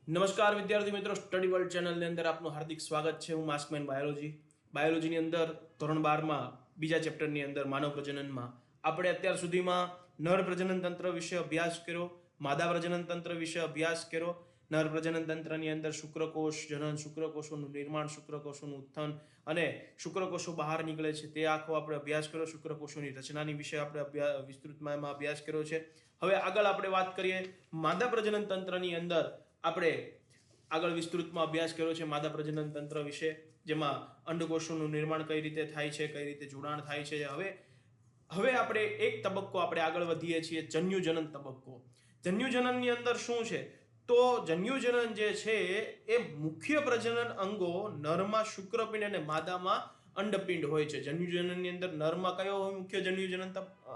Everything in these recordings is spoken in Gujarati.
નમસ્કાર વિદ્યાર્થી મિત્રો, સ્ટડી વર્લ્ડ ચેનલની અંદર આપનું હાર્દિક સ્વાગત છે. હું માસ્કમેન બાયોલોજીની અંદર ધોરણ 12માં બીજા ચેપ્ટરની અંદર માનવ પ્રજનનમાં આપણે અત્યાર સુધીમાં નર પ્રજનન તંત્ર વિશે અભ્યાસ કર્યો, માદા પ્રજનન તંત્ર વિશે અભ્યાસ કર્યો. નર પ્રજનન તંત્રની અંદર શુક્રકોષ જનન, શુક્રકોષોનું નિર્માણ, શુક્રકોષોનું ઉત્થાન અને શુક્રકોષો બહાર નીકળે છે તે આખો આપણે અભ્યાસ કર્યો. શુક્રકોષોની રચનાની વિશે આપણે વિસ્તૃતમાં અભ્યાસ કર્યો છે. હવે આગળ આપણે વાત કરીએ માદા પ્રજનન તંત્રની અંદર. આપણે આગળ વિસ્તૃતમાં અભ્યાસ કર્યો છે માદા પ્રજનન તંત્ર વિશે, જેમાં અંડકોષોનું નિર્માણ કઈ રીતે થાય છે, કઈ રીતે જોડાણ થાય છે. હવે આપણે એક તબક્કો આપણે આગળ વધીએ છીએ, જન્યુજનન તબક્કો. જન્યુજનનની અંદર શું છે? તો જન્યુજનન જે છે એ મુખ્ય પ્રજનન અંગો નરમાં શુક્રપિંડ અને માદામાં અંડપિંડ હોય છે. જન્યુજનનની અંદર નરમાં કયો હોય મુખ્ય જન્યુજનન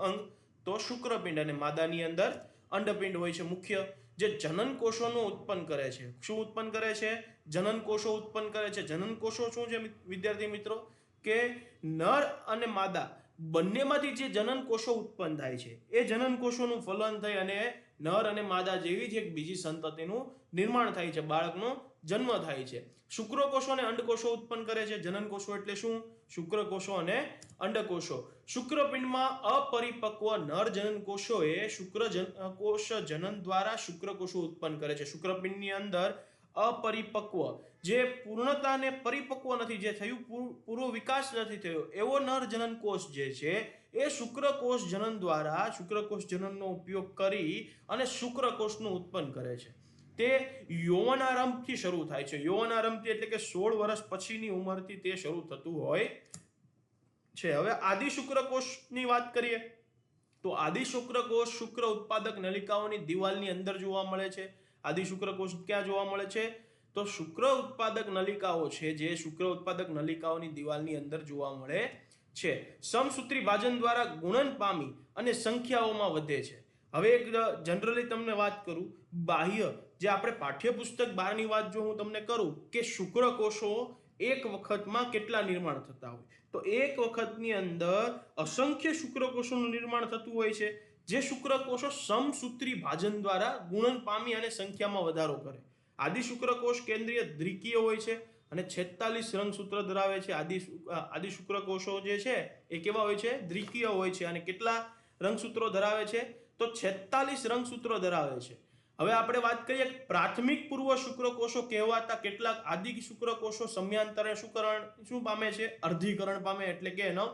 અંગ? તો શુક્રપિંડ, અને માદાની અંદર અંડપિંડ હોય છે મુખ્ય, જે જનન કોષોનું ઉત્પન્ન કરે છે. શું ઉત્પન્ન કરે છે? જનન કોષો ઉત્પન્ન કરે છે. જનન કોષો શું છે વિદ્યાર્થી મિત્રો? કે નર અને માદા બંનેમાંથી જે જનન કોષો ઉત્પન્ન થાય છે એ જનન કોષોનું ફલન થઈ અને નર અને માદા જેવી જ એક બીજી સંતતિનું નિર્માણ થાય છે, બાળકનો જન્મ થાય છે. શુક્રકોષો અને અંડકોષો ઉત્પન્ન કરે છે. જનન કોષો એટલે શું? શુક્રકોષો અને અંડકોષો. શુક્રપિંડમાં અપરિપક્વ નર જનન કોષોએ શુક્રકોષ જનન દ્વારા શુક્રકોષો ઉત્પન્ન કરે છે. શુક્રપિંડની અંદર અપરિપક્વ, જે પૂર્ણતાને પરિપક્વ નથી, જે થયું પૂરો વિકાસ નથી થયો એવો નર જનન કોષ જે છે એ શુક્રકોષ જનન દ્વારા શુક્રકોષ જનનનો ઉપયોગ કરી અને શુક્રકોષનું ઉત્પન્ન કરે છે. તે યૌવનારંભથી શરૂ થાય છે. યૌવનારંભથી એટલે કે 16 વર્ષ પછીની ઉંમરથી તે શરૂ થતું હોય છે. હવે આદિ શુક્રકોષની વાત કરીએ તો આદિ શુક્રકોષ શુક્ર ઉત્પાદક નલિકાઓની દિવાલની અંદર જોવા મળે છે. આદિ શુક્રકોષ ક્યાં જોવા મળે છે? તો શુક્ર ઉત્પાદક નલિકાઓ છે જે શુક્ર ઉત્પાદક નલિકાઓની દિવાલની અંદર જોવા મળે છે. સમસૂત્રી ભાજન દ્વારા ગુણન પામી અને સંખ્યાઓમાં વધે છે. હવે એક જનરલી તમને વાત કરું, બાહ્ય જે આપણે પાઠ્યપુસ્તક 12 ની વાત જો હું તમને કરું કે શુક્રકોષો એક વખતમાં કેટલા નિર્માણ થતા હોય, તો એક વખતની અંદર અસંખ્ય શુક્રકોષોનું નિર્માણ થતું હોય છે. જે શુક્રકોષો સમસૂત્રી ભાજન દ્વારા ગુણન પામી અને સંખ્યામાં વધારો કરે. આદિ શુક્રકોષ કેન્દ્રીય દ્વિકીય હોય છે અને 46 રંગસૂત્ર ધરાવે છે. આદિ શુક્રકોષો જે છે એ કેવા હોય છે? દ્વિકીય હોય છે. અને કેટલા રંગસૂત્રો ધરાવે છે? તો 46 રંગસૂત્રો ધરાવે છે. હવે આપણે વાત કરીએ પ્રાથમિક પૂર્વ શુક્રકોષો કહેવાતા કેટલાક આદિ શુક્રકોષો સમયાંતરે શું પામે છે? અર્ધીકરણ પામે, એટલે કે એનો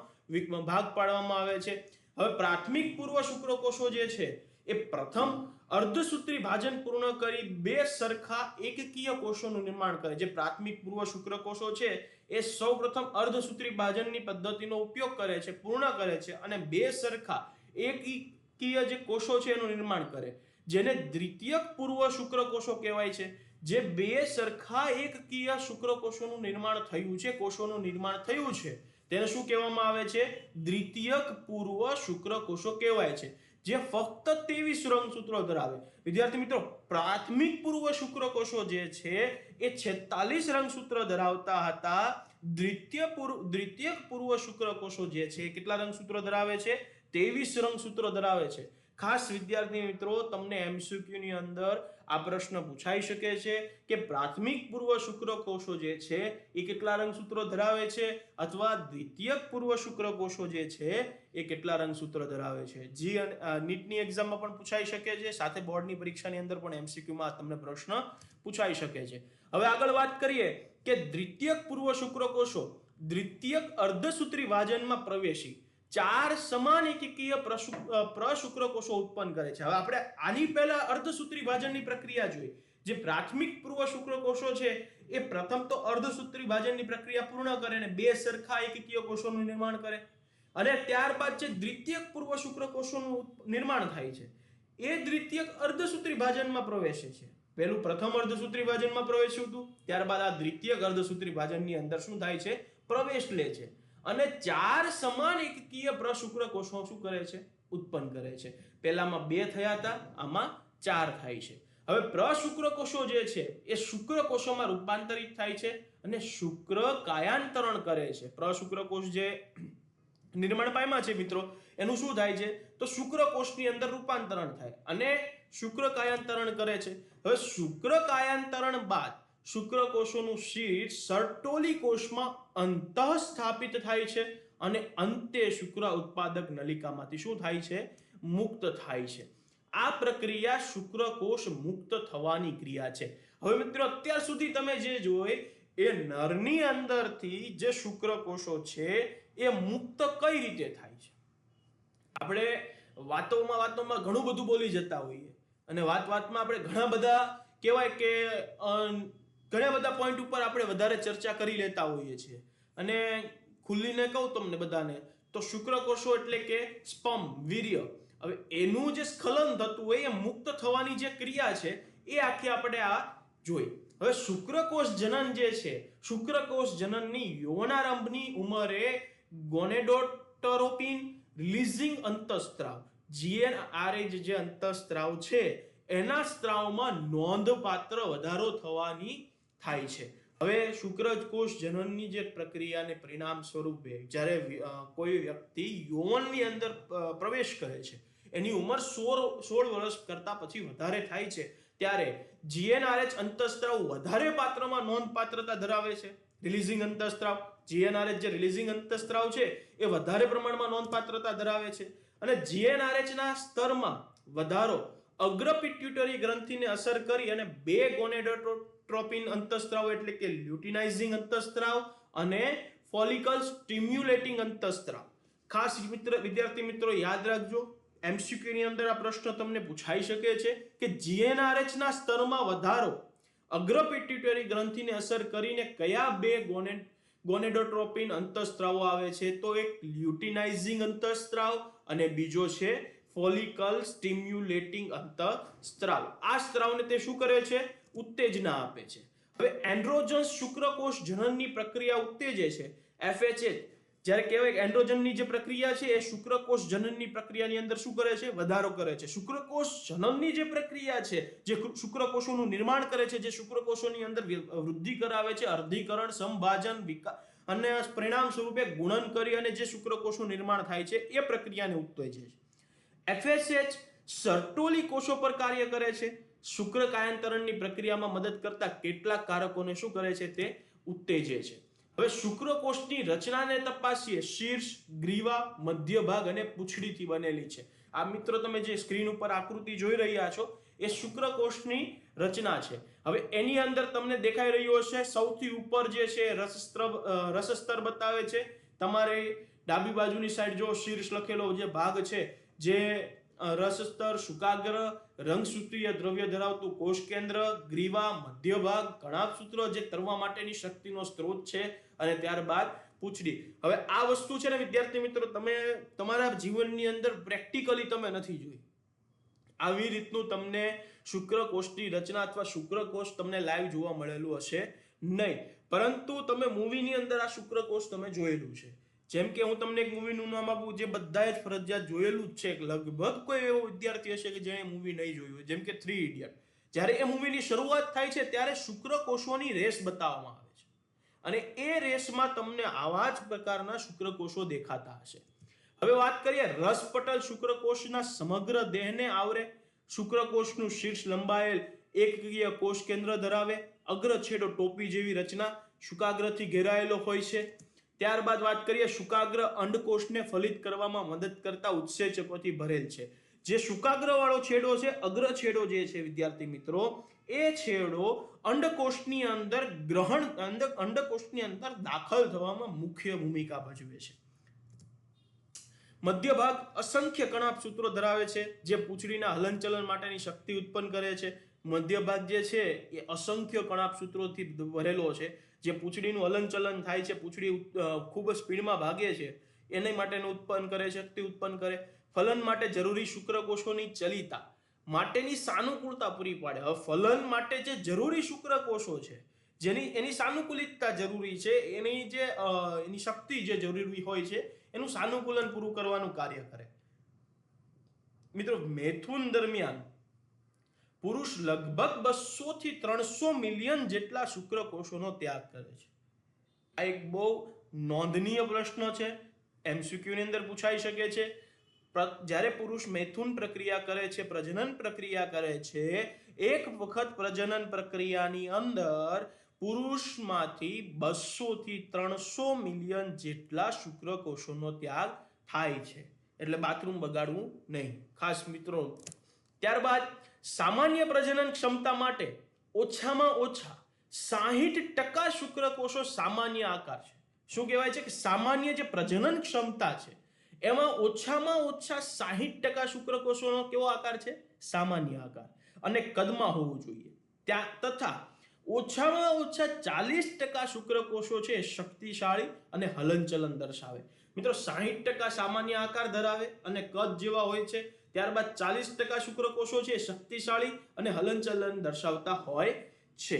ભાગ પાડવામાં આવે છે. હવે પ્રાથમિક પૂર્વ શુક્રકોષો જે છે એ પ્રથમ અર્ધસૂત્રી ભાજન પૂર્ણ કરી બે સરખા એકકીય કોષોનું નિર્માણ કરે. જે પ્રાથમિક પૂર્વ શુક્રકોષો છે એ સૌપ્રથમ અર્ધસૂત્રી ભાજનની પદ્ધતિનો ઉપયોગ કરે છે, પૂર્ણ કરે છે અને બે સરખા એકકીય જે કોષો છે એનું નિર્માણ કરે, જેને દ્વિતીયક પૂર્વ શુક્રકોષો કહેવાય છે. જે બે સરખા એકકીય શુક્રકોષોનું નિર્માણ થયું છે, કોષોનું નિર્માણ થયું છે, તેને શું કહેવામાં આવે છે? દ્વિતીયક પૂર્વ શુક્રકોષો કહેવાય છે, જે ફક્ત 23 રંગસૂત્રો ધરાવે. વિદ્યાર્થી મિત્રો, પ્રાથમિક પૂર્વ શુક્રકોષો જે છે એ 46 રંગસૂત્ર ધરાવતા હતા. દ્વિતીયક પૂર્વ શુક્રકોષો જે છે કેટલા રંગસૂત્રો ધરાવે છે? 23 રંગસૂત્રો ધરાવે છે. ખાસ વિદ્યાર્થી મિત્રો, તમને MCQ ની અંદર આ પ્રશ્ન પૂછાઈ શકે છે કે પ્રાથમિક પૂર્વ શુક્રકોષો જે છે એ કેટલા રંગસૂત્રો ધરાવે છે, અથવા દ્વિતીયક પૂર્વ શુક્રકોષો જે છે એ કેટલા રંગસૂત્રો ધરાવે છે. નીટની એક્ઝામમાં પણ પૂછાઈ શકે છે, સાથે બોર્ડની પરીક્ષાની અંદર પણ MCQ માં તમને પ્રશ્ન પૂછાઈ શકે છે. હવે આગળ વાત કરીએ કે દ્વિતીયક પૂર્વ શુક્રકોષો દ્વિતીયક અર્ધસૂત્રી ભાજનમાં પ્રવેશી 4 સમાન એકકીય પ્રશુક્રકોષો ઉત્પન્ન કરે છે. હવે આપણે આની પહેલા અર્ધસૂત્રી ભાજનની પ્રક્રિયા જોઈ. જે પ્રાથમિક પૂર્વ શુક્રકોષો છે એ પ્રથમ તો અર્ધસૂત્રી ભાજનની પ્રક્રિયા પૂર્ણ કરે અને બે સરખા એકકીય કોષોનું નિર્માણ કરે, અને ત્યારબાદ જે દ્વિતીયક પૂર્વ શુક્રકોષોનું નિર્માણ થાય છે એ દ્વિતીયક અર્ધસૂત્રી ભાજનમાં પ્રવેશે છે. પહેલું પ્રથમ અર્ધસૂત્રી ભાજનમાં પ્રવેશ્યું હતું, ત્યારબાદ આ દ્વિતીયક અર્ધસૂત્રી ભાજનની અંદર શું થાય છે? પ્રવેશ લે છે અને 4 સમાન એકકીય પ્રશુક્રકોષો શું કરે છે? ઉત્પન્ન કરે છે. પહેલામાં 2 થયા હતા, આમાં 4 થાય છે. હવે પ્રશુક્રકોષો જે છે એ શુક્રકોષોમાં રૂપાંતરિત થાય છે અને શુક્ર કાયાંતરણ કરે છે. પ્રશુક્રકોષ જે નિર્માણ પામ્યા છે મિત્રો, એનું શું થાય છે? તો શુક્રકોષની અંદર રૂપાંતરણ થાય અને શુક્રકાયાંતરણ કરે છે. હવે શુક્રકાયાંતરણ બાદ શુક્રકોષોનું શીટ સર્ટોલી કોષમાં અંતઃસ્થાપિત થાય છે અને અંતે શુક્ર ઉત્પાદક નલિકામાંથી શું થાય છે? મુક્ત થાય છે. આ પ્રક્રિયા શુક્રકોષ મુક્ત થવાની ક્રિયા છે. હવે મિત્રો અત્યાર સુધી તમે જે જોઈ એ નરની અંદરથી જે શુક્રકોષો છે એ મુક્ત કઈ રીતે થાય છે? આપણે વાતોમાં ઘણું બધું બોલી જતા હોઈએ અને વાતમાં આપણે ઘણા બધા કહેવાય કે ઘણા બધા પોઈન્ટ ઉપર આપણે વધારે ચર્ચા કરી લેતા હોઈએ છીએ. અને ખુલ્લીને કહું તમને બધાને તો શુક્રકોષો એટલે કે સ્પર્મ, વીર્ય, હવે એનું જે સ્ખલન થતું હોય એ મુક્ત થવાની જે ક્રિયા છે એ આખી આપણે આ જોઈ. હવે શુક્રકોષ જનન જે છે, શુક્રકોષ જનનની યૌવનારંભની ઉંમરે ગોનેડોટ્રોપિન રિલીઝિંગ અંતઃસ્ત્રાવ GnRH જે અંતઃસ્ત્રાવ છે એના સ્ત્રાવમાં નોંધપાત્ર વધારો થવાની થાય છે. હવે શુક્રકોષ જનનની જે પ્રક્રિયાને પરિણામ સ્વરૂપે જ્યારે કોઈ વ્યક્તિ યૌવનની અંદર પ્રવેશ કરે છે, એની ઉંમર 16 વર્ષ કરતા પછી વધારે થાય છે, ત્યારે GnRH અંતઃસ્ત્રાવ વધારે પાત્રમાં નોંધપાત્રતા ધરાવે છે. રિલીઝિંગ અંતઃસ્ત્રાવ GnRH જે રિલીઝિંગ અંતઃસ્ત્રાવ છે એ વધારે પ્રમાણમાં નોંધપાત્રતા ધરાવે છે. અને GnRH ના સ્તરમાં વધારો અગ્ર પિટ્યુટરી ગ્રંથિને અસર કરી અને બે ગોનેડોટ્રોપિન અંતઃસ્ત્રાવ એટલે કે લ્યુટિનાઇઝિંગ અંતઃસ્ત્રાવ અને ફોલિકલ સ્ટિમ્યુલેટિંગ અંતઃસ્ત્રાવ. ખાસ વિદ્યાર્થી મિત્રો યાદ રાખજો, MCQ ની અંદર આ પ્રશ્ન તમને પૂછાઈ શકે છે કે GnRH ના સ્તરમાં વધારો અગ્ર પિટ્યુટરી ગ્રંથિને અસર કરીને કયા બે ગોનેડોટ્રોપિન અંતઃસ્ત્રાવો આવે છે? તો એક લ્યુટિનાઇઝિંગ અંતઃસ્ત્રાવ અને બીજો છે ફોલિકલ સ્ટિમ્યુલેટિંગ અંતઃસ્ત્રાવ. આ સ્ત્રાવને તે શું કરે છે? ઉત્તેજના આપે છે. હવે એન્ડ્રોજન્સ શુક્રકોષ જનનની પ્રક્રિયા ઉત્તેજે છે. FHH જ્યારે કહેવાય કે એન્ડ્રોજનની જે પ્રક્રિયા છે એ શુક્રકોષ જનનની પ્રક્રિયાની અંદર શું કરે છે? વધારો કરે છે. શુક્રકોષ જનનની જે પ્રક્રિયા છે, જે શુક્રકોષોનું નિર્માણ કરે છે, જે શુક્રકોષોની અંદર વૃદ્ધિ કરાવે છે, અર્ધીકરણ, સંભાજન, વિકાસ અને પરિણામ સ્વરૂપે ગુણન કરી અને જે શુક્રકોષનું નિર્માણ થાય છે એ પ્રક્રિયાને ઉત્તેજે છે. FSH સર્ટોલી કોષો પર કાર્ય કરે છે. શુક્રકાયાંતરણની પ્રક્રિયામાં મદદ કરતા કેટલાક કારકોને શું કરે છે? તે ઉત્તેજે છે. હવે શુક્રકોષની રચનાને તપાસીએ. શીર્ષ, ગ્રીવા, મધ્ય ભાગ અને પૂંછડીથી બનેલી છે. આ મિત્રો તમે જે સ્ક્રીન ઉપર આકૃતિ જોઈ રહ્યા છો એ શુક્રકોષની રચના છે. હવે એની અંદર તમને દેખાઈ રહ્યો હશે સૌથી ઉપર જે છે રસસ્તર બતાવે છે. તમારે ડાબી બાજુની સાઈડ જો શીર્ષ લખેલો જે ભાગ છે, જે રસસ્તર, શુકાગ્ર, રંગસૂત્રીય દ્રવ્ય ધરાવતું કોષ કેન્દ્ર, ગ્રીવા, મધ્ય ભાગ, કણાભસૂત્ર જે તરવા માટેની શક્તિનો સ્ત્રોત છે, અને ત્યારબાદ પૂંછડી. હવે આ વસ્તુ છે ને વિદ્યાર્થી મિત્રો તમે તમારા જીવનની અંદર પ્રેક્ટિકલી તમે નથી જોઈ. આવી રીતનું તમને શુક્રકોષની રચના અથવા શુક્રકોષ તમને લાઈવ જોવા મળેલું હશે નહીં, પરંતુ તમે મૂવીની અંદર આ શુક્રકોષ તમે જોયેલું છે. જેમ કે હું તમને એક મૂવીનું નામ આપું જે બધાએ જ ફરજિયાત જોયેલું જ છે. લગભગ કોઈ એવો વિદ્યાર્થી હશે કે જેણે મૂવી નહીં જોયું હોય, જેમ કે 3 ઇડિયટ. જ્યારે એ મૂવીની શરૂઆત થાય છે ત્યારે શુક્રકોષોની રેસ બતાવવામાં આવે છે અને એ રેસમાં તમને આવા જ પ્રકારના શુક્રકોષો દેખાતા હશે. હવે વાત કરીએ રસપટલ શુક્રકોષના સમગ્ર દેહને આવરે. શુક્રકોષનું શીર્ષ લંબાયેલ એકકીય કોષ કેન્દ્ર ધરાવે. અગ્ર છેડો ટોપી જેવી રચના શુકાગ્રથી ઘેરાયેલો હોય છે. ત્યારબાદ વાત કરીએ શુકાગ્ર અંડકોષને ફલિત કરવામાં મદદ કરતા ઉત્સેચકોથી ભરેલ છે. જે શુકાગ્ર વાળો છેડો છે, અગ્ર છેડો જે છે વિદ્યાર્થી મિત્રો, એ છેડો અંડકોષની અંદર અંડકોષની અંદર દાખલ થવામાં મુખ્ય ભૂમિકા ભજવે છે. મધ્ય ભાગ અસંખ્ય કણાભસૂત્રો ધરાવે છે જે પૂંછડીના હલનચલન માટેની શક્તિ ઉત્પન્ન કરે છે. મધ્ય ભાગ જે છે એ અસંખ્ય કણાભસૂત્રોથી ભરેલો છે જે પૂંછડીનું હલનચલન થાય છે, પૂંછડી ખૂબ સ્પીડમાં ભાગે છે એની માટેનું ઉત્પન્ન કરે, શક્તિ ઉત્પન્ન કરે. ફલન માટે જરૂરી શુક્રકોષોની ચલિતા માટેની સાનુકૂળતા પૂરી પાડે. હવે ફલન માટે જે જરૂરી શુક્રકોષો છે, જેની એની સાનુકૂલિતતા જરૂરી છે, એની શક્તિ જે જરૂરી હોય છે એનું સાનુકૂલન પૂરું કરવાનું કાર્ય કરે. મિત્રો મૈથુન દરમિયાન પુરુષ લગભગ 200 થી 300 મિલિયન જેટલા શુક્રકોષોનો ત્યાગ કરે છે. આ એક બહુ નોંધનીય પ્રશ્ન છે, MCQ ની અંદર પૂછાઈ શકે છે. જ્યારે પુરુષ મૈથુન પ્રક્રિયા કરે છે, પ્રજનન પ્રક્રિયા કરે છે, એક વખત પ્રજનન પ્રક્રિયાની અંદર પુરુષમાંથી 200 થી 300 મિલિયન જેટલા શુક્રકોષોનો ત્યાગ થાય છે. એટલે બાથરૂમ બગાડવું નહીં, ખાસ મિત્રો. ત્યારબાદ સામાન્ય પ્રજનન ક્ષમતા માટે ઓછામાં ઓછા 60% શુક્રકોષો સામાન્ય આકાર છે. શું કહેવાય છે કે સામાન્ય જે પ્રજનન ક્ષમતા છે એમાં ઓછામાં ઓછા 60% શુક્રકોષોનો કેવો આકાર છે? સામાન્ય આકાર, અને કદમાં હોવું જોઈએ. તથા ઓછામાં ઓછા 40% શુક્રકોષો છે શક્તિશાળી અને હલનચલન દર્શાવે. મિત્રો 60% સામાન્ય આકાર ધરાવે અને કદ જેવા હોય છે. ત્યારબાદ 40% શુક્રકોષો છે શક્તિશાળી અને હલનચલન દર્શાવતા હોય છે.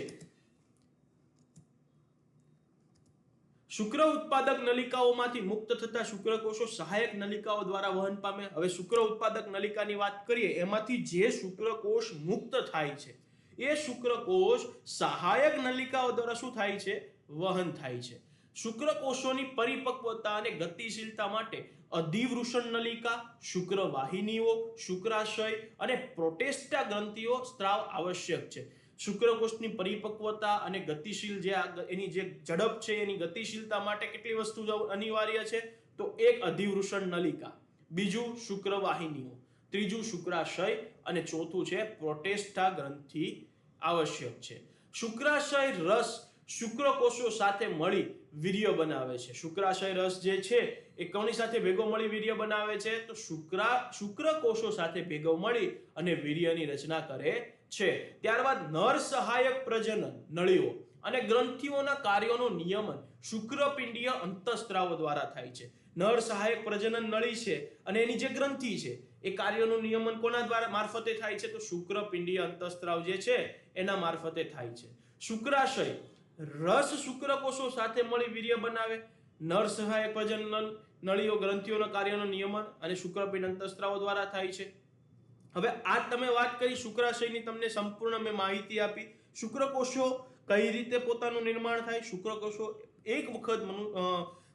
શુક્ર ઉત્પાદક નલિકાઓમાંથી મુક્ત થતા શુક્રકોષો સહાયક નલિકાઓ દ્વારા વહન પામે. હવે શુક્ર ઉત્પાદક નલિકાની વાત કરીએ, એમાંથી જે શુક્રકોષ મુક્ત થાય છે એ શુક્રકોષ સહાયક નલિકાઓ દ્વારા શું થાય છે? વહન થાય છે. શુક્રકોષોની પરિપક્વતા અને ગતિશીલતા માટે અધિવૃષણ નલિકા, શુક્રવાહિનીઓ, શુક્રાશય અને પ્રોટેસ્ટા ગ્રંથિઓ સ્ત્રાવ આવશ્યક છે. શુક્રકોષની પરિપક્વતા અને ગતિશીલ જે એની જે ઝડપ છે એની ગતિશીલતા માટે કેટલી વસ્તુ અનિવાર્ય છે? તો એક અધિવૃષણ નલિકા, બીજું શુક્રવાહિનીઓ, ત્રીજું શુક્રાશય અને ચોથું છે પ્રોટેસ્ટા ગ્રંથિ આવશ્યક છે. શુક્રાશય રસ શુક્રકોષો સાથે મળી વીર્ય બનાવે છે. શુક્રાશય રસ જે છે એ કોની સાથે ભેગો મળી વીર્ય બનાવે છે? તો શુક્રકોષો સાથે ભેગો મળી અને વીર્યની રચના કરે છે. ત્યારબાદ નર સહાયક પ્રજનન નળીઓ અને ગ્રંથિઓના કાર્યોનો નિયમન શુક્રપિંડીય અંતઃસ્ત્રાવો દ્વારા થાય છે. નર સહાયક પ્રજનન નળી છે અને એની જે ગ્રંથિ છે એ કાર્યોનું નિયમન કોના દ્વારા મારફતે થાય છે? તો શુક્રપિંડીય અંતઃસ્ત્રાવ જે છે એના મારફતે થાય છે. શુક્રાશય રસ શુક્રકોષો સાથે મળી વીર્ય બનાવે. નર સહાયક પ્રજનન નળીઓ ગ્રંથિઓના કાર્યોનો નિયમન અને શુક્રપિંડ અંતઃસ્ત્રાવો દ્વારા થાય છે. હવે આ તમે વાત કરી શુક્રાશયની, તમને સંપૂર્ણ મેં માહિતી આપી. શુક્રકોષો કઈ રીતે પોતાનું નિર્માણ થાય? શુક્રકોષો એક વખત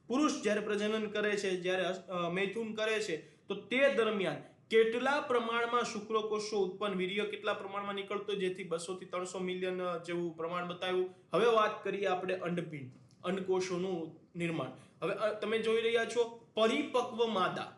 પુરુષ જ્યારે પ્રજનન કરે છે, જ્યારે મૈથુન કરે છે, તો તે દરમિયાન કેટલા પ્રમાણમાં શુક્રકોષો ઉત્પન્ન, વીર્ય કેટલા પ્રમાણમાં નીકળતો, જેથી 200 થી 300 મિલિયન જેવું પ્રમાણ બતાવ્યું. હવે વાત કરીએ આપણે અંડપિંડ, અંડકોષોનું નિર્માણ. હવે તમે જોઈ રહ્યા છો પરિપક્વ માદા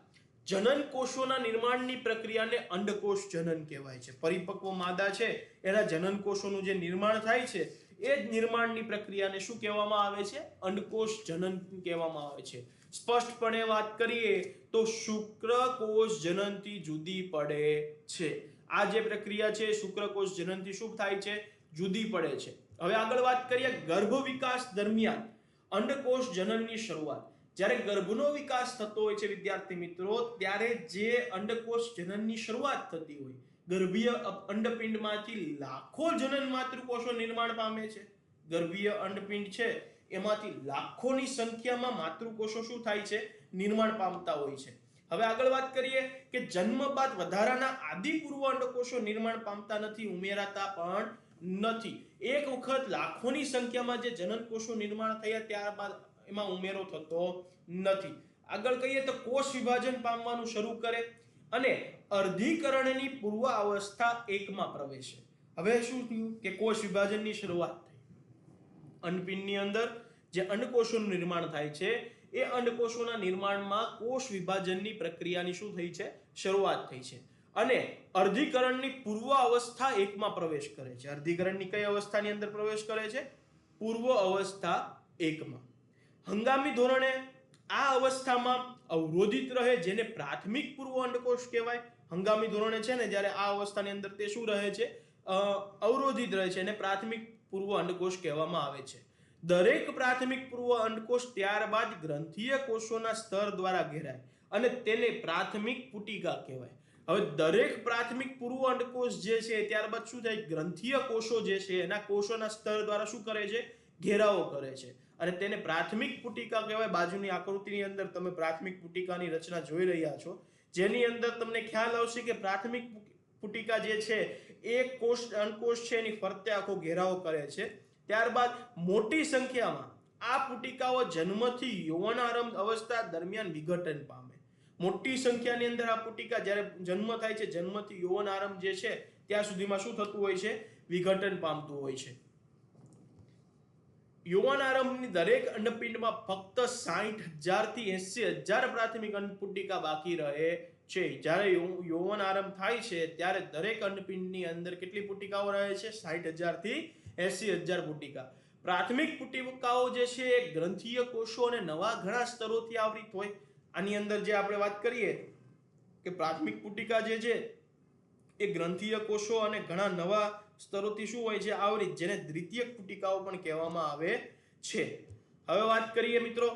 જનન કોષોના નિર્માણની પ્રક્રિયાને અંડકોષ જનન કહેવાય છે. પરિપક્વ માદા છે એના જનન કોષોનું જે નિર્માણ થાય છે એ જ નિર્માણની પ્રક્રિયાને શું કહેવામાં આવે છે? અંડકોષ જનન કહેવામાં આવે છે. સ્પષ્ટપણે વાત કરીએ તો શુક્રકોષ જનનથી જુદી પડે છે. આ જે પ્રક્રિયા છે શુક્રકોષ જનનથી શું થાય છે? જુદી પડે છે. હવે આગળ વાત કરીએ ગર્ભ વિકાસ દરમિયાન અંડકોષ જનનની શરૂઆત. જ્યારે ગર્ભનો વિકાસ થતો હોય છે વિદ્યાર્થી મિત્રો, ત્યારે જે અંડકોષ જનનની શરૂઆત થતી હોય, ગર્ભીય અંડપિંડમાંથી લાખો જનન માતૃકોષો નિર્માણ પામે છે. ગર્ભીય અંડપિંડ છે એમાંથી લાખોની સંખ્યામાં માતૃકોષો શું થાય છે? નિર્માણ પામતા હોય છે. હવે આગળ વાત કરીએ કે જન્મ બાદ વધારાના આદિપૂર્વ અંડકોષો નિર્માણ પામતા નથી, ઉમેરાતા પણ નથી. એક વખત લાખોની સંખ્યામાં જે જનન કોષો નિર્માણ થયા ત્યારબાદ એમાં ઉમેરો થતો નથી. આગળ કહીએ તો કોષ વિભાજન પામવાનું શરૂ કરે અને અર્ધીકરણની પૂર્વ અવસ્થા 1 માં પ્રવેશે. હવે શું થયું કે કોષ વિભાજનની શરૂઆત થઈ. અંડપિંડની અંદર જે અંડકોષોનું નિર્માણ થાય છે એ અંડકોષોના નિર્માણમાં કોષ વિભાજનની પ્રક્રિયાની શું થઈ છે? શરૂઆત થઈ છે અને અર્ધીકરણની પૂર્વ અવસ્થા 1 માં પ્રવેશ કરે છે. અર્ધીકરણની કઈ અવસ્થાની અંદર પ્રવેશ કરે છે? પૂર્વ અવસ્થા 1 માં. હંગામી ધોરણે આ અવસ્થામાં અવરોધિત રહે, જેને પ્રાથમિક પૂર્વ અંડકોષ કહેવાય. હંગામી ધોરણે છે ને જ્યારે આ અવસ્થાની અંદર તે શું રહે છે? અવરોધિત રહે છે, એને પ્રાથમિક પૂર્વ અંડકોષ કહેવામાં આવે છે. દરેક પ્રાથમિક પૂર્વ અંડકોષ ત્યારબાદ ગ્રંથીય કોષોના સ્તર દ્વારા ઘેરાય અને તેને પ્રાથમિક પુટિકા કહેવાય. હવે દરેક પ્રાથમિક પૂર્વ અંડકોષ જે છે ત્યારબાદ શું થાય? ગ્રંથીય કોષો જે છે એના કોષોના સ્તર દ્વારા શું કરે છે? ઘેરાવો કરે છે અને તેને પ્રાથમિક પુટિકા કહેવાય. બાજુની આકૃતિની અંદર તમે પ્રાથમિક પુટિકાની રચના જોઈ રહ્યા છો, જેની અંદર તમને ખ્યાલ આવશે કે પ્રાથમિક પુટિકા જે છે એ અંડકોષ છે એની ફરતે આખો ઘેરાવો કરે છે. ત્યારબાદ મોટી સંખ્યામાં આ પુટિકાઓ જન્મથી યૌવનારંભ અવસ્થા દરમિયાન વિઘટન પામે. મોટી સંખ્યાની અંદર આ પુટિકા જ્યારે જન્મ થાય છે, જન્મથી યૌવન આરંભ જે છે ત્યાં સુધીમાં શું થતું હોય છે? વિઘટન પામતું હોય છે. યૌવન આરંભની દરેક અંડપિંડમાં ફક્ત 60,000 થી 80,000 પ્રાથમિક અંડપુટિકા બાકી રહે છે. જ્યારે યૌવન આરંભ થાય છે ત્યારે દરેક અંડપિંડની અંદર કેટલી પુટિકાઓ રહે છે? 60,000 થી 80,000 પુટિકા. પ્રાથમિક પુટિકાઓ જે છે એ ગ્રંથીય કોષો અને નવા ઘણા સ્તરોથી આવૃત હોય. આની અંદર જે આપણે વાત કરીએ કે પ્રાથમિક પુટિકા જે છે એ ગ્રંથીય કોષો અને ઘણા નવા સ્તરોથી શું હોય છે? આવૃત, જેને દ્વિતીયક પુટિકાઓ પણ કહેવામાં આવે છે. હવે વાત કરીએ મિત્રો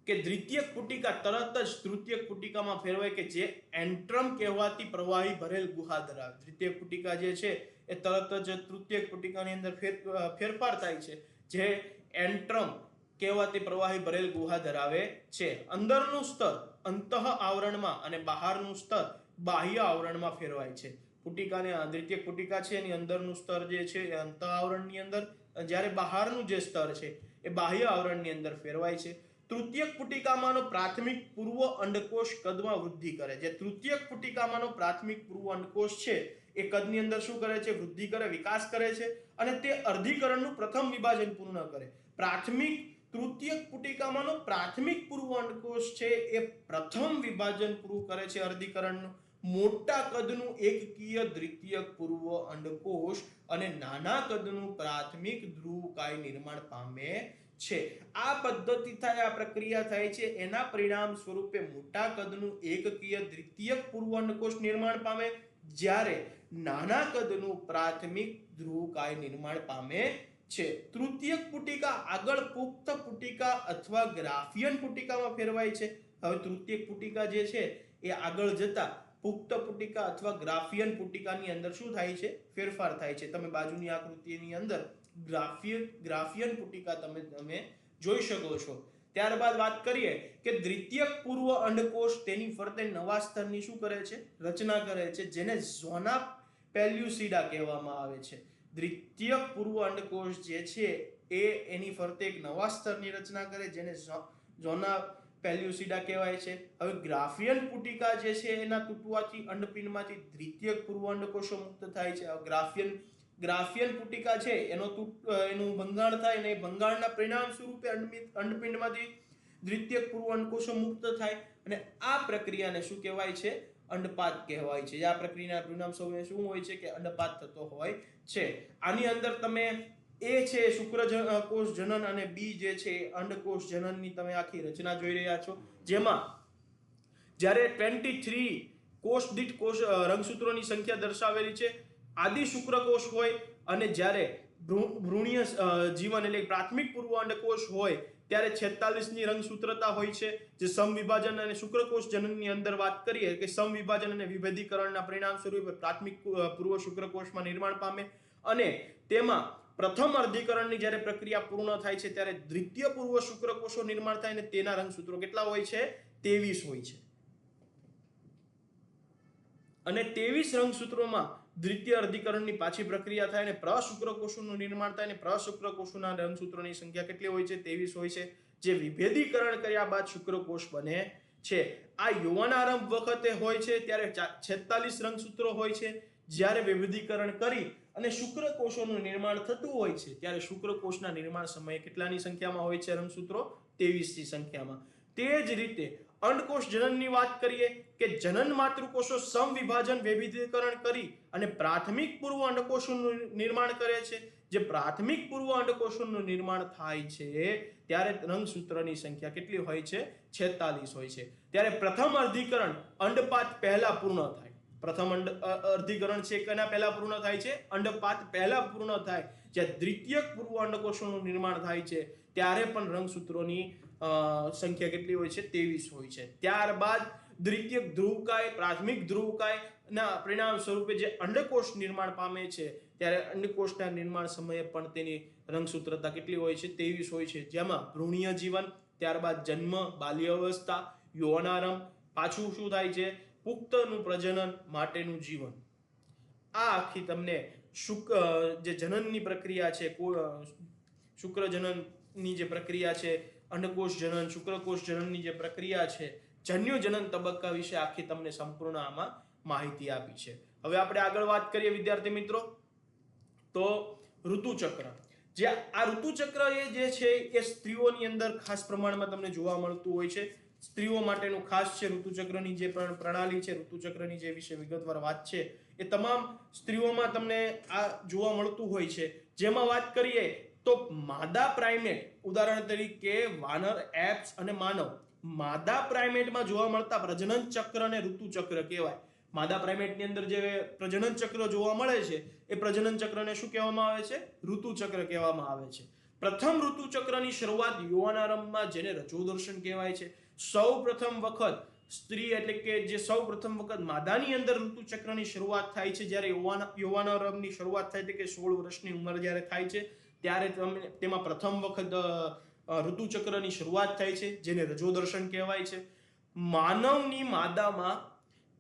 કે દ્વિતીયક પુટિકા તરત જ તૃતીયક પુટિકામાં ફેરવાય કે જે એન્ટ્રમ કહેવાતી પ્રવાહી ભરેલ ગુહા ધરાવે. દ્વિતીયક પુટિકા જે છે એ તરત જ તૃતીયક પુટિકાની અંદર ફેરફાર થાય છે, જે એન્ટ્રમ કહેવાતી પ્રવાહી ભરેલ ગુહા ધરાવે છે. અંદરનું સ્તર અંતઃ આવરણમાં અને બહારનું સ્તર બાહ્ય આવરણમાં ફેરવાય છે. પુટિકાને દ્વિતીયક પુટિકા છે એની અંદરનું સ્તર જે છે એ અંતઃ આવરણની અંદર, જ્યારે બહારનું જે સ્તર છે એ બાહ્ય આવરણની અંદર ફેરવાય છે. તૃતીયક પુટિકામાંનો પ્રાથમિક પૂર્વ અંડકોષ કદમાં વૃદ્ધિ કરે છે. તૃતીયક પુટિકામાંનો પ્રાથમિક પૂર્વ અંડકોષ છે એ કદની અંદર શું કરે છે? વૃદ્ધિ કરે, વિકાસ કરે છે અને તે અર્ધીકરણનું પ્રથમ વિભાજન પૂર્ણ કરે. તૃતીયક પુટિકામાંનો પ્રાથમિક પૂર્વ અંડકોષ છે એ પ્રથમ વિભાજન પૂરું કરે છે અર્ધીકરણનું. મોટા કદનું એકકીય દ્વિતીયક પૂર્વ અંડકોષ અને નાના કદનું પ્રાથમિક ધ્રુવકાય નિર્માણ પામે છે. આ પદ્ધતિ થાય, આ પ્રક્રિયા થાય છે, એના પરિણામ સ્વરૂપે મોટા કદનું એકકીય દ્વિતીયક પૂર્વ અંડકોષ નિર્માણ પામે, જ્યારે નાના કદનું પ્રાથમિક ધ્રુવકાય નિર્માણ પામે છે. તૃતીયક પુટિકા આગળ પુખ્ત પુટિકા અથવા ગ્રાફિયન પુટિકામાં ફેરવાય છે. હવે તૃતીયક પુટિકા જે છે એ આગળ જતા પુખ્ત પુટિકા અથવા ગ્રાફિયન પુટિકાની અંદર શું થાય છે? ફેરફાર થાય છે. તમે બાજુની આકૃતિની અંદર ગ્રાફિયન પુટિકા તમે જોઈ શકો છો. ત્યારબાદ વાત કરીએ કે દ્વિતીયક પૂર્વ અંડકોષ તેની ફરતે નવા સ્તરની શું કરે છે? રચના કરે છે, જેને ઝોના પેલ્યુસિડા કહેવામાં આવે છે. દ્વિતીયક પૂર્વ અંડકોષ જે છે એ એની ફરતે એક નવા સ્તરની રચના કરે, જેને ઝોના પેલ્યુસિડા કહેવાય છે. હવે ગ્રાફિયન પુટિકા જે છે એના તૂટવાથી અંડપિંડમાંથી દ્વિતીયક પૂર્વ અંડકોષો મુક્ત થાય છે. ગ્રાફિયન પુટિકા છે એનું ભંગાણ થાય અને એ ભંગાણના પરિણામ સ્વરૂપે અંડપિંડમાંથી દ્વિતીયક પૂર્વ અંડકોષો મુક્ત થાય અને આ પ્રક્રિયાને શું કહેવાય છે? અંડપાત કહેવાય છે. આ પ્રક્રિયાના પરિણામ સ્વરૂપે શું હોય છે? કે અંડપાત થતો હોય છે. આની અંદર તમે એ છે શુક્રકોષ જનન અને બી જે છે અંડકોષ જનનની તમે આખી રચના જોઈ રહ્યા છો, જેમાં જ્યારે 23 કોષ દીઠ રંગસૂત્રોની સંખ્યા દર્શાવેલી છે. આદિ શુક્રકોષ હોય અને જ્યારે ભ્રૂણીય જીવન એટલે પ્રાથમિક પૂર્વ અંડકોષ હોય ત્યારે 46 ની રંગસૂત્રતા હોય છે, જે સમવિભાજન અને શુક્રકોષ જનનની અંદર વાત કરીએ કે સમવિભાજન અને વિભેદીકરણના પરિણામ સ્વરૂપે પ્રાથમિક પૂર્વ શુક્રકોષમાં નિર્માણ પામે અને તેમાં પ્રથમ અર્ધીકરણની જ્યારે પ્રક્રિયા પૂર્ણ થાય છે ત્યારે દ્વિતીય પૂર્વ શુક્રકોષો નિર્માણ થાય અને તેના રંગસૂત્રો કેટલા હોય છે? 23 હોય છે. અને 23 રંગસૂત્રોમાં દ્વિતીય અર્ધીકરણની પાછી પ્રક્રિયા થાય અને પ્રશુક્રકોષોનું નિર્માણ થાય અને પ્રશુક્રકોષોના રંગસૂત્રોની સંખ્યા કેટલી હોય છે? 23 હોય છે, જે વિભેદીકરણ કર્યા બાદ શુક્રકોષ બને છે. આ યૌવન આરંભ વખતે હોય છે ત્યારે 46 રંગસૂત્રો હોય છે. જ્યારે વિભેદીકરણ કરી અને શુક્રકોષોનું નિર્માણ થતું હોય છે ત્યારે શુક્રકોષના નિર્માણ સમયે કેટલાની સંખ્યામાં હોય છે રંગસૂત્રો? 23 ની સંખ્યામાં. તે જ રીતે અંડકોષ જનનની વાત કરીએ કે જનન માતૃકોષો સમવિભાજન વિભેદીકરણ કરી અને પ્રાથમિક પૂર્વ અંડકોષોનું નિર્માણ કરે છે. જે પ્રાથમિક પૂર્વ અંડકોષોનું નિર્માણ થાય છે ત્યારે રંગસૂત્રની સંખ્યા કેટલી હોય છે? 46 હોય છે. ત્યારે પ્રથમ અર્ધીકરણ અંડપાત પહેલા પૂર્ણ થાય. પ્રથમ અર્ધીકરણ છે કેના પહેલા પૂર્ણ થાય છે? અંડપાત પહેલા પૂર્ણ થાય. જ્યારે દ્વિતીયક પૂર્વ અંડકોષોનું નિર્માણ થાય છે ત્યારે પણ રંગસૂત્રોની સંખ્યા કેટલી હોય છે? 23 હોય છે. ત્યારબાદ દ્વિતીયક ધ્રુવકાય, પ્રાથમિક ધ્રુવકાય ના પરિણામ સ્વરૂપે જે અંડકોષ નિર્માણ પામે છે ત્યારે અંડકોષના નિર્માણ સમયે પણ તેની રંગસૂત્રતા કેટલી હોય છે? 23 હોય છે. જેમાં ભ્રૂણીય જીવન, ત્યારબાદ જન્મ, બાલ્ય અવસ્થા, યૌવનારંભ, પાછું શું થાય છે? પુખ્તનું પ્રજનન માટેનું જીવન. આ આખી તમને જે જનનની પ્રક્રિયા છે, શુક્ર જનનની જે પ્રક્રિયા છે, અંડકોષ જનન, શુક્રકોષ જનનની જે પ્રક્રિયા છે જન્યુજનન તબક્કા વિશે આખી તમને સંપૂર્ણ આમાં માહિતી આપી છે. હવે આપણે આગળ વાત કરીએ વિદ્યાર્થી મિત્રો, તો ઋતુચક્ર. જે આ ઋતુચક્ર જે છે એ સ્ત્રીઓની અંદર ખાસ પ્રમાણમાં તમને જોવા મળતું હોય છે. સ્ત્રીઓ માટેનું ખાસ છે ઋતુચક્રની જે પ્રણાલી છે, ઋતુચક્રની જે વિશે વિગતવાર વાત છે એ તમામ સ્ત્રીઓમાં તમને આ જોવા મળતું હોય છે. જેમાં વાત કરીએ તો માદા પ્રાઇમેટ, ઉદાહરણ તરીકે વાનર, એપ્સ અને માનવ, માદા પ્રાઇમેટમાં જોવા મળતા પ્રજનન ચક્રને ઋતુચક્ર કહેવાય. માદા પ્રાઇમેટની અંદર જે પ્રજનન ચક્ર જોવા મળે છે એ પ્રજનન ચક્રને શું કહેવામાં આવે છે? ઋતુચક્ર કહેવામાં આવે છે. પ્રથમ ઋતુચક્રની શરૂઆત યૌવનારંભમાં, જેને રજોદર્શન કહેવાય છે. સૌ પ્રથમ વખત સ્ત્રી એટલે કે જે સૌ પ્રથમ વખત માદાની અંદર ઋતુચક્રની શરૂઆત થાય છે જ્યારે યૌવનારંભની શરૂઆત થાય છે કે 16 વર્ષની ઉંમર જ્યારે થાય છે ત્યારે તેમાં પ્રથમ વખત ઋતુચક્રની શરૂઆત થાય છે, જેને રજોદર્શન કહેવાય છે. માનવની માદામાં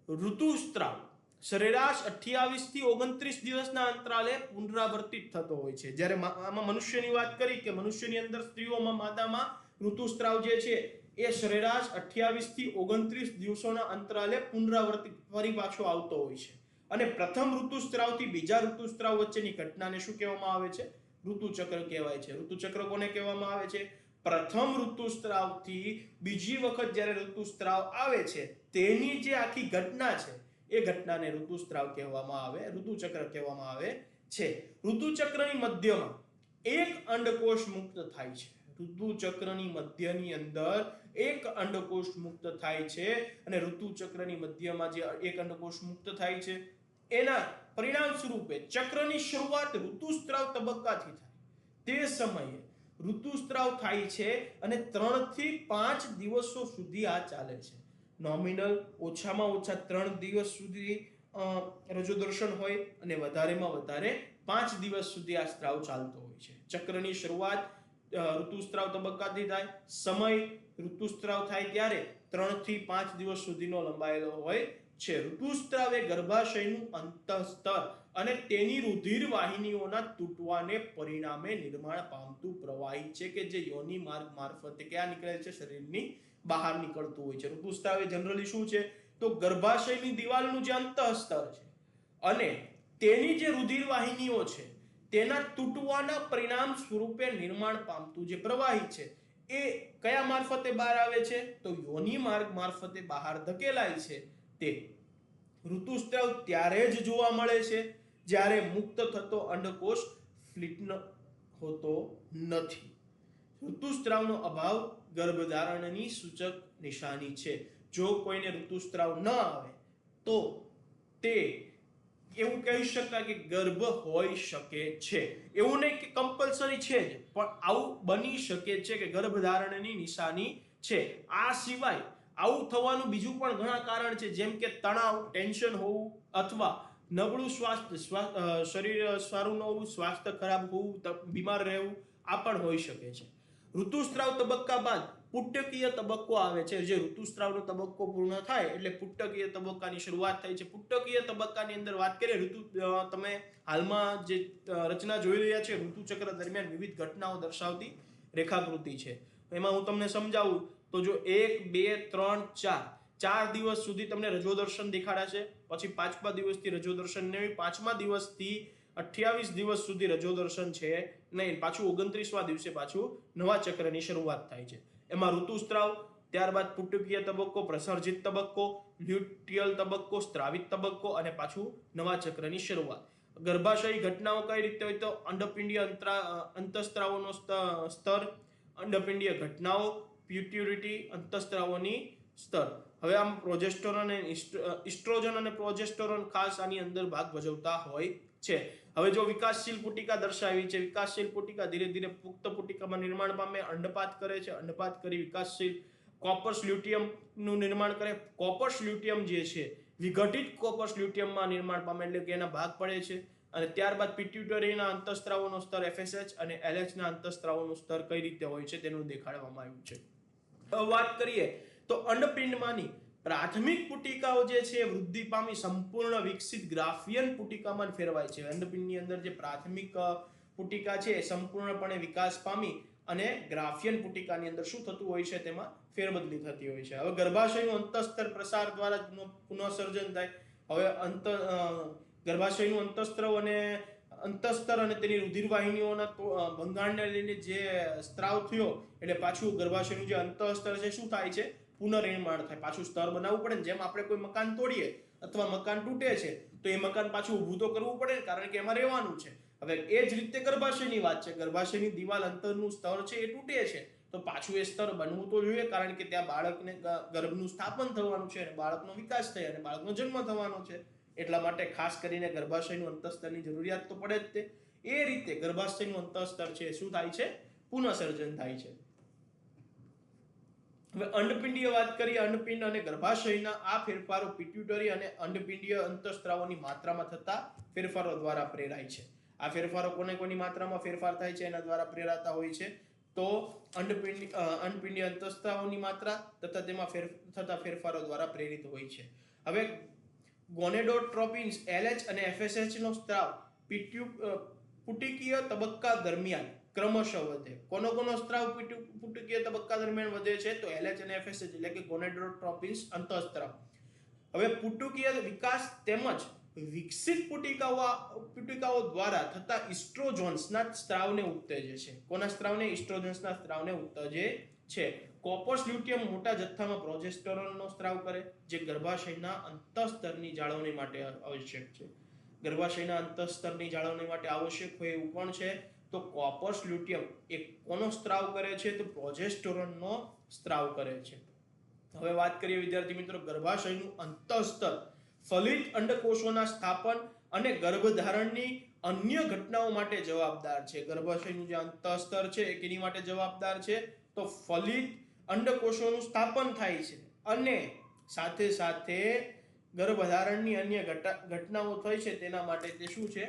ઋતુસ્ત્રાવ સરેરાશ 28 થી 29 દિવસના અંતરાલે પુનરાવર્તિત થતો હોય છે. જ્યારે આમાં મનુષ્યની વાત કરી કે મનુષ્યની અંદર સ્ત્રીઓમાં માદામાં ઋતુસ્ત્રાવ જે છે એ સરેરાશ 28 થી 29 દિવસોના અંતરાલે પુનરાવર્તિત ફરી પાછો આવતો હોય છે. અને પ્રથમ ઋતુસ્ત્રાવથી બીજા ઋતુસ્ત્રાવ વચ્ચેની ઘટનાને શું કહેવામાં આવે છે? ઋતુચક્ર કહેવાય છે. ઋતુચક્ર કોને કહેવામાં આવે છે? પ્રથમ ઋતુસ્ત્રાવથી બીજી વખત જ્યારે ઋતુસ્ત્રાવ આવે છે તેની જે આખી ઘટના છે એ ઘટનાને ઋતુસ્ત્રાવ કહેવામાં આવે, ઋતુચક્ર કહેવામાં આવે છે. ઋતુચક્રની મધ્યમાં એક અંડકોષ મુક્ત થાય છે. ઋતુચક્રની મધ્યની અંદર એક અંડકોષ મુક્ત થાય છે અને ઋતુચક્રની મધ્યમાં જે એક અંડકોષ મુક્ત થાય છે એના પરિણામ સ્વરૂપે ચક્રની શરૂઆત ઋતુસ્ત્રાવ તબક્કાથી થાય. તે સમયે ઋતુસ્ત્રાવ થાય છે અને 3 થી 5 દિવસો સુધી આ ચાલે છે. નોમિનલ ઓછામાં ઓછા 3 દિવસ સુધી રજોદર્શન હોય અને વધારેમાં વધારે 5 દિવસ સુધી આ સ્ત્રાવ ચાલતો હોય છે. ચક્રની શરૂઆત ઋતુસ્ત્રાવ તબક્કાથી થાય, સમય ઋતુસ્ત્રાવ થાય ત્યારે 3 થી 5 દિવસ સુધીનો લંબાયેલો હોય છે. ઋતુસ્ત્રાવ એ ગર્ભાશયનું અંતઃસ્તર અને તેની રુધિર વાહિનીઓના તૂટવાને પરિણામે નિર્માણ પામતું પ્રવાહી છે કે જે યોનિ માર્ગ મારફતે ક્યાં નીકળે છે? શરીરની બહાર નીકળતું હોય છે. ઋતુસ્ત્રાવ એ જનરલી શું છે? તો ગર્ભાશયની દિવાલનું જે અંતઃસ્તર છે અને તેની જે રુધિર વાહિનીઓ છે તેના તૂટવાના પરિણામ સ્વરૂપે નિર્માણ પામતું જે પ્રવાહી છે એ કયા મારફતે બહાર આવે છે? તો યોનિ માર્ગ મારફતે બહાર ધકેલાય છે. તે ઋતુસ્ત્રાવ ત્યારે જ જોવા મળે છે જ્યારે મુક્ત થતો અંડકોષ ફ્લિટ હોતો નથી. ઋતુસ્ત્રાવનો અભાવ ગર્ભધારણની સૂચક નિશાની છે. જો કોઈને ઋતુસ્ત્રાવ ન આવે તો તે એવું કહી શકાય કે ગર્ભ હોઈ શકે છે. એવું નહીં કે કમ્પલસરી છે જ, પણ આવું બની શકે છે કે ગર્ભધારણની નિશાની છે. આ સિવાય આવું થવાનું બીજું પણ ઘણા કારણ છે, જેમ કે તણાવ, ટેન્શન હોવું અથવા નબળું સ્વાસ્થ્ય, શરીર સારું ન હોવું, સ્વાસ્થ્ય ખરાબ હોવું, બીમાર રહેવું, આ પણ હોઈ શકે છે. ઋતુસ્ત્રાવ તબક્કા બાદ પુટ્ટકીય તબક્કો આવે છે. જે ઋતુસ્ત્રાવનો તબક્કો પૂર્ણ થાય એટલે પુટ્ટકીય તબક્કાની શરૂઆત થાય છે. પુટ્ટકીય તબક્કાની અંદર વાત કરીએ, તમે હાલમાં જે રચના જોઈ રહ્યા છે ઋતુચક્ર દરમિયાન વિવિધ ઘટનાઓ દર્શાવતી રેખાકૃતિ છે. એમાં હું તમને સમજાવું તો જો 1, 2, 3, 4 દિવસ સુધી તમને રજોદર્શન દેખાડાશે. પછી 5મા દિવસથી રજોદર્શન નહીં, 5મા દિવસથી 28 દિવસ સુધી રજોદર્શન છે નહીં, પાછું 29મા દિવસે પાછું નવા ચક્રની શરૂઆત થાય છે. એમાં ઋતુસ્ત્રાવ, ત્યારબાદ પુટ્ટકીય તબક્કો, પ્રસર્જિત તબક્કો, લ્યુટિયલ તબક્કો, સ્ત્રાવિત તબક્કો અને પાછું નવા ચક્રની શરૂઆત. ગર્ભાશય ઘટનાઓ કઈ રીતે હોય તો અંડપિંડીય અંતઃસ્ત્રાવોનો સ્તર, અંડપિંડીય ઘટનાઓ, પ્યુબર્ટી, અંતઃસ્ત્રાવોની સ્તર. હવે આમ પ્રોજેસ્ટેરોન અને ઇસ્ટ્રોજન અને પ્રોજેસ્ટેરોન ખાસ આની અંદર ભાગ ભજવતા હોય છે. હવે જો વિકાસશીલ પુટિકા દર્શાવી છે, વિકાસશીલ પુટિકા ધીરે ધીરે પુખ્ત પુટિકામાં નિર્માણ પામે, અંડપાત કરે છે, અંડપાત કરી વિકાસશીલ કોપર્સ લ્યુટિયમ નું નિર્માણ કરે. કોપર્સ લ્યુટિયમ જે છે વિઘટિત કોપર્સ લ્યુટિયમમાં નિર્માણ પામે એટલે કે એના ભાગ પડે છે. અને ત્યારબાદ પિટ્યુટરીના અંતઃસ્ત્રાવોનો સ્તર FSH અને LH ના અંતઃસ્ત્રાવોનું સ્તર કઈ રીતે હોય છે તેનું દેખાડવામાં આવ્યું છે. વાત કરીએ તો અંડપિંડમાંની પ્રાથમિક પુટિકાઓ જે છે વૃદ્ધિ પામી સંપૂર્ણ વિકસિત ગ્રાફિયન પુટિકામાં ફેરવાય છે. અંડપિંડની અંદર જે પ્રાથમિક પુટિકા છે સંપૂર્ણપણે વિકાસ પામી અને ગ્રાફિયન પુટિકાની અંદર શું થતું હોય છે, તેમાં ફેરબદલી થતી હોય છે. હવે ગર્ભાશયનું અંતઃસ્તર પ્રસાર દ્વારા પુનઃસર્જન થાય. હવે ગર્ભાશયનું અંતઃસ્તર અને તેની રુધિરવાહિનીઓના ભંગાણને લઈને જે સ્ત્રાવ થયો એટલે પાછું ગર્ભાશયનું જે અંતઃસ્તર છે શું થાય છે, પુનર્નિર્માણ થાય. પાછું સ્તર બનાવવું પડે ને. જેમ આપણે કોઈ મકાન તોડીએ અથવા મકાન તૂટે છે તો એ મકાન પાછું ઊભું તો કરવું પડે ને, કારણ કે એમાં રહેવાનું છે. હવે એ જ રીતે ગર્ભાશયની વાત છે. ગર્ભાશયની દિવાલ અંતરનું સ્તર છે એ તૂટે છે તો પાછું એ સ્તર બનવું તો જોઈએ, કારણ કે ત્યાં બાળકને ગર્ભનું સ્થાપન થવાનું છે અને બાળકનો વિકાસ થાય અને બાળકનો જન્મ થવાનો છે. એટલા માટે ખાસ કરીને ગર્ભાશયનું અંતઃસ્તરની જરૂરિયાત તો પડે જ તે. એ રીતે ગર્ભાશયનું અંતઃસ્તર છે શું થાય છે, પુનઃસર્જન થાય છે. હવે અંડપિંડીય વાત કરીએ. અંડપિંડ અને ગર્ભાશયના આ ફેરફારો પિટ્યુટરી અને અંડપિંડીય અંતઃસ્ત્રાવોની માત્રામાં થતા ફેરફારો દ્વારા પ્રેરાય છે. આ ફેરફારો કોની માત્રામાં ફેરફાર થાય છે એના દ્વારા પ્રેરાતા હોય છે. તો અંડપિંડીય અંતઃસ્ત્રાવોની માત્રા તથા તેમાં થતા ફેરફારો દ્વારા પ્રેરિત હોય છે. હવે ગોનેડોટ્રોપિન્સ LH અને FSH નો સ્ત્રાવ પુટિકીય તબક્કા દરમિયાન ક્રમશઃ વધે. કોનો સ્ત્રાવ પુટિકીય તબક્કા દરમિયાન વધે છે, તો LH અને FSH એટલે કે ગોનેડોટ્રોપિન્સ અંતઃસ્ત્રાવ. હવે પુટિકીય વિકાસ તેમજ વિકસિત પુટિકાઓ દ્વારા થતા ઇસ્ટ્રોજન્સના સ્ત્રાવને ઉત્તેજે છે. કોના સ્ત્રાવને? ઇસ્ટ્રોજન્સના સ્ત્રાવને ઉત્તેજે છે. કોપસ લ્યુટિયમ મોટા જથ્થામાં પ્રોજેસ્ટેરોનનો સ્ત્રાવ કરે, જે ગર્ભાશયના અંતઃસ્તરની જાળવણી માટે આવશ્યક છે. ગર્ભાશયના અંતઃસ્તરની જાળવણી માટે આવશ્યક હોય એવું કોણ છે? તો કોપસ લ્યુટિયમ એ કોનો સ્ત્રાવ કરે છે? તો પ્રોજેસ્ટેરોનનો સ્ત્રાવ કરે છે. હવે વાત કરીએ વિદ્યાર્થી મિત્રો ગર્ભાશયનું અંતઃસ્તર ફલિત અંડકોષોના સ્થાપન અને ગર્ભધારણની અન્ય ઘટનાઓ માટે જવાબદાર છે. ગર્ભાશયનું જે અંતઃસ્તર છે એ કેની માટે જવાબદાર છે? તો ફલિત અંડકોષોનું સ્થાપન થાય છે અને સાથે સાથે ગર્ભધારણની અન્ય ઘટનાઓ થઈ છે તેના માટે તે શું છે?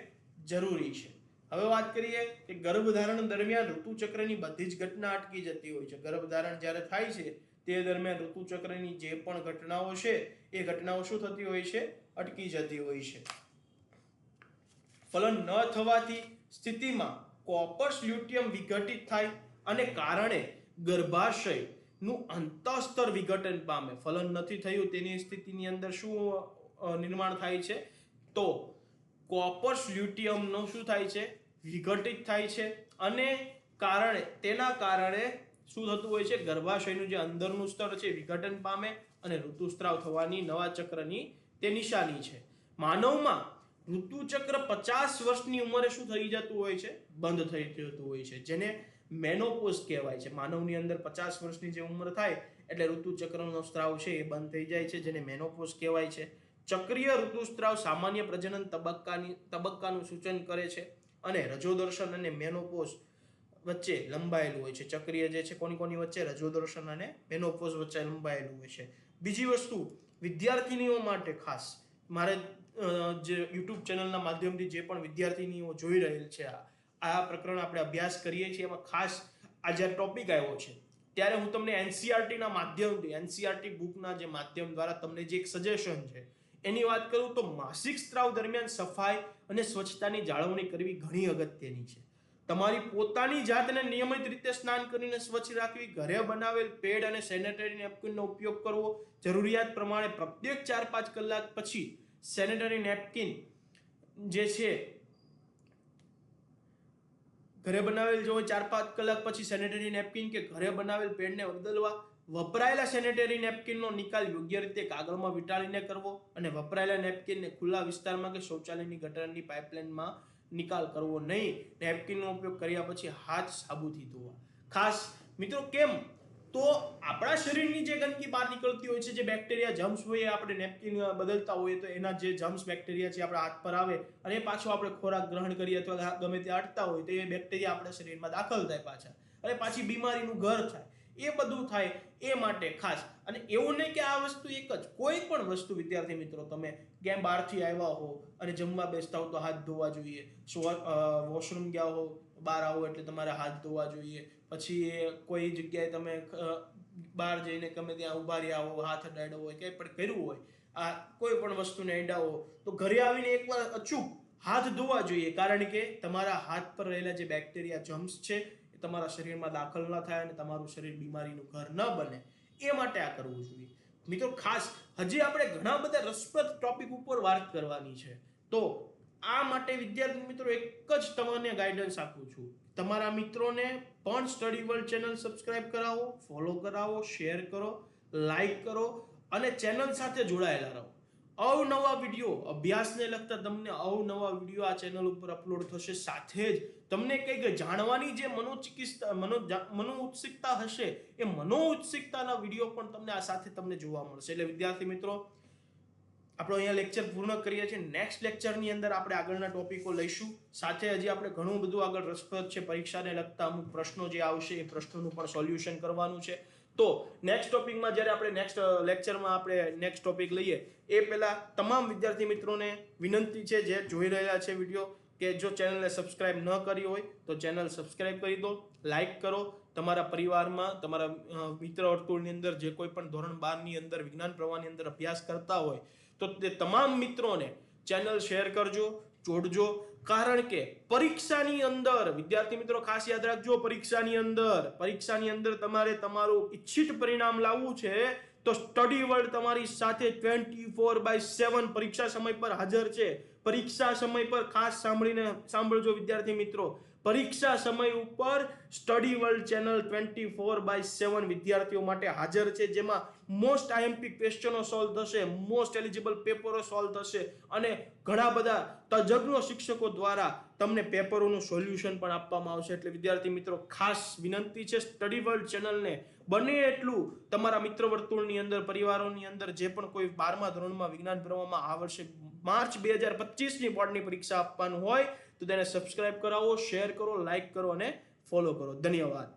જરૂરી છે. હવે વાત કરીએ કે ગર્ભધારણ દરમિયાન ઋતુચક્રની બધી જ ઘટના અટકી જતી હોય છે. ગર્ભધારણ જ્યારે થાય છે તે દરમિયાન ઋતુચક્રની જે પણ ઘટનાઓ છે એ ઘટનાઓ શું થતી હોય છે? અટકી જતી હોય છે. ફલન ન થવાથી સ્થિતિમાં કોપસ લ્યુટિયમ વિઘટિત થાય અને કારણે ગર્ભાશયનું અંતઃસ્તર વિઘટન પામે. ફલન નથી થયું તેની સ્થિતિની અંદર શું નિર્માણ થાય છે? તો કોપસ લ્યુટિયમનો શું થાય છે? વિઘટિત થાય છે અને તેના કારણે શું થતું હોય છે? ગર્ભાશયનું જે અંદરનું સ્તર છે વિઘટન પામે અને ઋતુસ્ત્રાવ થવાની નવા ચક્રની તે નિશાની છે. માનવમાં ઋતુચક્ર 50 વર્ષની ઉંમરે શું થઈ જતું હોય છે? બંધ થઈ જતું હોય છે, જેને મેનોપોઝ કહેવાય છે. માનવની અંદર 50 વર્ષની જે ઉંમર થાય એટલે ઋતુચક્રનો સ્ત્રાવ છે એ બંધ થઈ જાય છે, જેને મેનોપોઝ કહેવાય છે. ચક્રીય ઋતુસ્ત્રાવ સામાન્ય પ્રજનન તબક્કાનું સૂચન કરે છે અને રજોદર્શન અને મેનોપોઝ વચ્ચે લંબાયેલું હોય છે. ચક્રીય જે છે કોની વચ્ચે? રજોદર્શન અને મેનોપોઝ વચ્ચે લંબાયેલું હોય છે. બીજી વસ્તુ વિદ્યાર્થીનીઓ માટે ખાસ, મારે જે યુટ્યુબ ચેનલના માધ્યમથી જે પણ વિદ્યાર્થીનીઓ જોઈ રહેલ છે આ પ્રકરણ આપણે અભ્યાસ કરીએ છીએ, એમાં ખાસ આ જ્યારે ટોપિક આવ્યો છે ત્યારે હું તમને એનસીઆરટીના માધ્યમથી, એનસીઆરટી બુકના જે માધ્યમ દ્વારા તમને જે એક સજેશન છે એની વાત કરું તો માસિક સ્ત્રાવ દરમિયાન સફાઈ અને સ્વચ્છતાની જાળવણી કરવી ઘણી અગત્યની છે. તમારી પોતાની જાતને નિયમિત રીતે સ્નાન કરીને સ્વચ્છ રાખવી, ઘરે બનાવેલ પેડ અને સેનેટરી નેપકિનનો ઉપયોગ કરવો, જરૂરિયાત પ્રમાણે પ્રત્યેક 4-5 કલાક પછી સેનેટરી નેપકિન જે છે ઘરે બનાવેલ જો 4-5 કલાક પછી સેનેટરી નેપકિન કે ઘરે બનાવેલ પેડને બદલવા, વપરાયેલા સેનેટરી નેપકિનનો નિકાલ યોગ્ય રીતે કાગળમાં વીંટાળીને કરવો અને વપરાયેલા નેપકિનને ખુલ્લા વિસ્તારમાં કે શૌચાલયની ગટરની પાઇપલાઇનમાં નિકાલ કરવો નહીં. નેપકિનનો ઉપયોગ કર્યા પછી હાથ સાબુથી ધોવા. ખાસ મિત્રો કેમ? તો આપણા શરીરની જે ગંદકી બહાર નીકળતી હોય છે, જે બેક્ટેરિયા જમ્સ હોય, આપણે નેપકિન બદલતા હોઈએ તો એના જે જમ્સ બેક્ટેરિયા છે આપણા હાથ પર આવે અને પાછો આપણે ખોરાક ગ્રહણ કરીએ અથવા ગમે ત્યાં અટતા હોય તો એ બેક્ટેરિયા આપણા શરીરમાં દાખલ થાય પાછા અને પાછી બીમારીનું ઘર થાય. એ બધું થાય એ માટે ખાસ. અને એવું નહીં કે આ વસ્તુ એક જ, કોઈ પણ વસ્તુ વિદ્યાર્થી મિત્રો તમે ક્યાંય બહારથી આવ્યા હો અને જમવા બેસતા હો તો હાથ ધોવા જોઈએ. વોશરૂમ ગયા હો, બહાર આવો એટલે તમારે હાથ ધોવા જોઈએ. પછી કોઈ જગ્યાએ તમે બહાર જઈને ગમે ત્યાં ઉભા રહ્યા હો, હાથ અડાડ્યો હોય, કંઈ પણ કર્યું હોય, આ કોઈ પણ વસ્તુને અડાવો તો ઘરે આવીને એકવાર અચૂક હાથ ધોવા જોઈએ, કારણ કે તમારા હાથ પર રહેલા જે બેક્ટેરિયા જમ્સ છે એ તમારા શરીરમાં દાખલ ન થાય અને તમારું શરીર બીમારીનું ઘર ન બને, એ માટે આ કરવું જોઈએ. મિત્રો ખાસ હજી આપણે ઘણા બધા રસપ્રદ ટોપિક ઉપર વાત કરવાની છે, તો આ માટે વિદ્યાર્થી મિત્રો એક જ તમને ગાઈડન્સ આપું છું, તમારા મિત્રોને પણ સ્ટડી વર્લ્ડ ચેનલ સબસ્ક્રાઇબ કરાવો, ફોલો કરાવો, શેર કરો, લાઈક કરો અને ચેનલ સાથે જોડાયેલા રહો. અવનવા વિડીયો, અભ્યાસને લગતા તમને અવનવા વિડીયો આ ચેનલ ઉપર અપલોડ થશે. સાથે જ તમને કંઈક જાણવાની જે મનોઉત્સુકતા હશે, એ મનોઉત્સુકતાના વિડીયો પણ તમને આ સાથે તમને જોવા મળશે. એટલે વિદ્યાર્થી મિત્રો, આપણો અહીંયા લેક્ચર પૂર્ણ કરીએ છીએ. નેક્સ્ટ લેક્ચરની અંદર આપણે આગળના ટોપિકો લઈશું. સાથે હજી આપણે ઘણું બધું આગળ રસપ્રદ છે, પરીક્ષાને લગતા અમુક પ્રશ્નો જે આવશે એ પ્રશ્નોનું પણ સોલ્યુશન કરવાનું છે. તો નેક્સ્ટ ટોપિકમાં જ્યારે આપણે નેક્સ્ટ લેક્ચરમાં આપણે નેક્સ્ટ ટોપિક લઈએ એ પહેલા તમામ વિદ્યાર્થી મિત્રોને વિનંતી છે જે જોઈ રહ્યા છે વિડીયો, કે જો ચેનલને સબસ્ક્રાઇબ ન કરી હોય તો ચેનલ સબસ્ક્રાઇબ કરી દો, લાઈક કરો, તમારા પરિવારમાં, તમારા મિત્ર વર્તુળની અંદર જે કોઈ પણ ધોરણ 12 ની અંદર વિજ્ઞાન પ્રવાહની અંદર અભ્યાસ કરતા હોય તો તે તમામ મિત્રોને ચેનલ શેર કરજો, જોડજો. કારણ કે પરીક્ષાની અંદર વિદ્યાર્થી મિત્રો ખાસ યાદ રાખજો, પરીક્ષાની અંદર તમારે તમારું ઈચ્છિત પરિણામ લાવવું છે તો સ્ટડી વર્લ્ડ તમારી સાથે 24/7 પરીક્ષા સમય પર હાજર છે. પરીક્ષા સમય પર ખાસ સાંભળજો વિદ્યાર્થી મિત્રો, પરીક્ષા સમય ઉપર સ્ટડી વર્લ્ડ ચેનલ 24/7 વિદ્યાર્થીઓ માટે હાજર છે, જેમાં મોસ્ટ આઈએમપી ક્વેશ્ચનો સોલ્વ થશે, મોસ્ટ એલિજિબલ પેપરો સોલ્વ થશે અને ઘણા બધા તજજ્ઞો શિક્ષકો દ્વારા તમને પેપરોનું સોલ્યુશન પણ આપવામાં આવશે. એટલે વિદ્યાર્થી મિત્રો ખાસ વિનંતી છે, સ્ટડી વર્લ્ડ ચેનલને બને એટલું તમારા મિત્ર વર્તુળની અંદર, પરિવારોની અંદર જે પણ કોઈ 12મા ધોરણમાં વિજ્ઞાન પ્રવાહમાં આ વર્ષે માર્ચ 2025 ની બોર્ડની પરીક્ષા આપવાનું હોય તો તેને સબસ્ક્રાઇબ કરાવો, શેર કરો, લાઈક કરો અને ફોલો કરો. ધન્યવાદ.